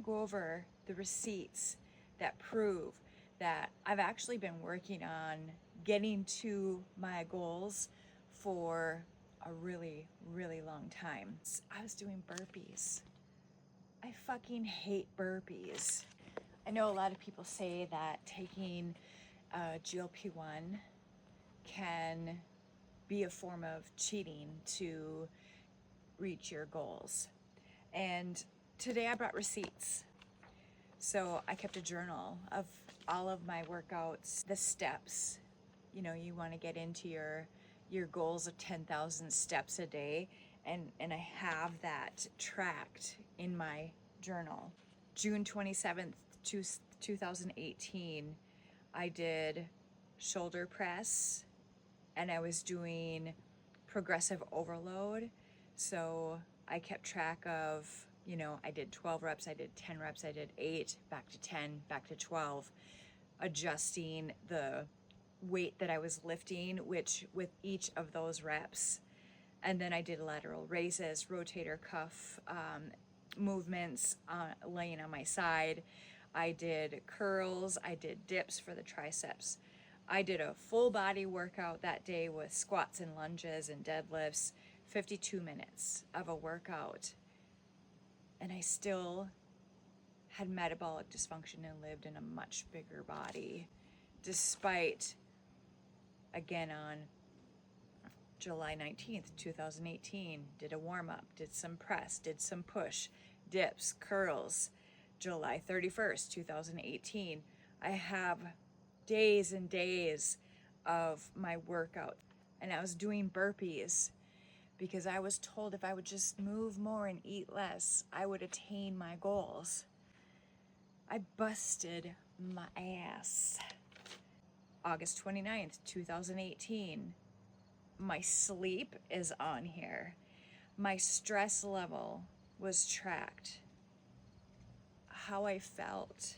go over the receipts that prove that I've actually been working on getting to my goals for a really, really long time. I was doing burpees. I fucking hate burpees. I know a lot of people say that taking GLP-1 can be a form of cheating to reach your goals. And today I brought receipts. So I kept a journal of all of my workouts, the steps. You know, you want to get into your goals of 10,000 steps a day, and I have that tracked in my journal. June 27th, 2018, I did shoulder press, and I was doing progressive overload. So I kept track of, you know, I did 12 reps, I did 10 reps, I did 8, back to 10, back to 12, adjusting the weight that I was lifting, which with each of those reps. And then I did lateral raises, rotator cuff movements, laying on my side. I did curls, I did dips for the triceps. I did a full body workout that day with squats and lunges and deadlifts, 52 minutes of a workout. And I still had metabolic dysfunction and lived in a much bigger body, despite, again, on July 19th, 2018, did a warm-up, did some press, did some push, dips, curls. July 31st, 2018, I have days and days of my workout. And I was doing burpees because I was told if I would just move more and eat less, I would attain my goals. I busted my ass. August 29th, 2018, my sleep is on here. My stress level was tracked. How I felt.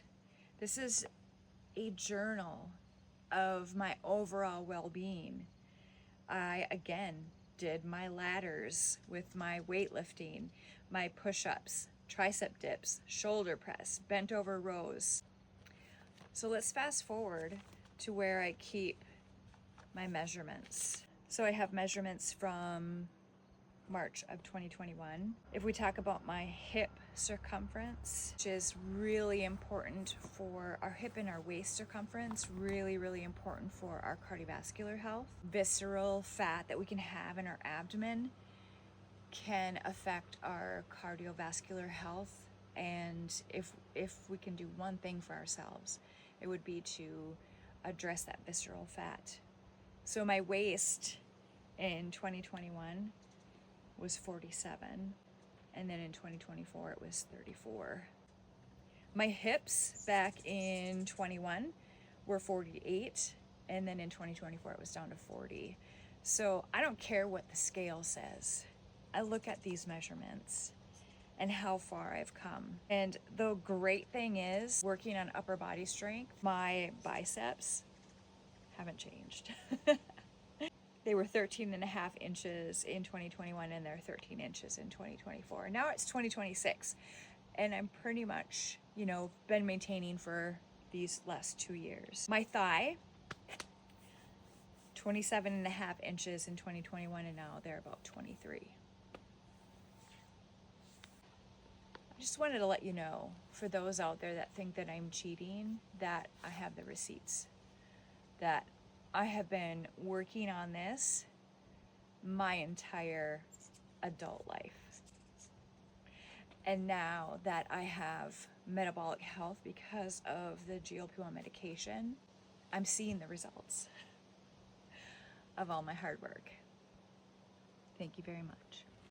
This is a journal of my overall well-being. I, again, did my ladders with my weightlifting, my push-ups, tricep dips, shoulder press, bent over rows. So let's fast forward to where I keep my measurements. So I have measurements from March of 2021. If we talk about my hip circumference, which is really important for our hip and our waist circumference, really, really important for our cardiovascular health. Visceral fat that we can have in our abdomen can affect our cardiovascular health. And if we can do one thing for ourselves, it would be to address that visceral fat. So my waist in 2021 was 47, and then in 2024 it was 34. My hips back in 21 were 48, and then in 2024 it was down to 40. So I don't care what the scale says. I look at these measurements and how far I've come. And the great thing is, working on upper body strength, my biceps haven't changed. They were 13 and a half inches in 2021, and they're 13 inches in 2024. Now it's 2026, and I'm pretty much, been maintaining for these last 2 years. My thigh, 27 and a half inches in 2021, and now they're about 23. I just wanted to let you know, for those out there that think that I'm cheating, that I have the receipts, that I have been working on this my entire adult life. And now that I have metabolic health because of the GLP-1 medication, I'm seeing the results of all my hard work. Thank you very much.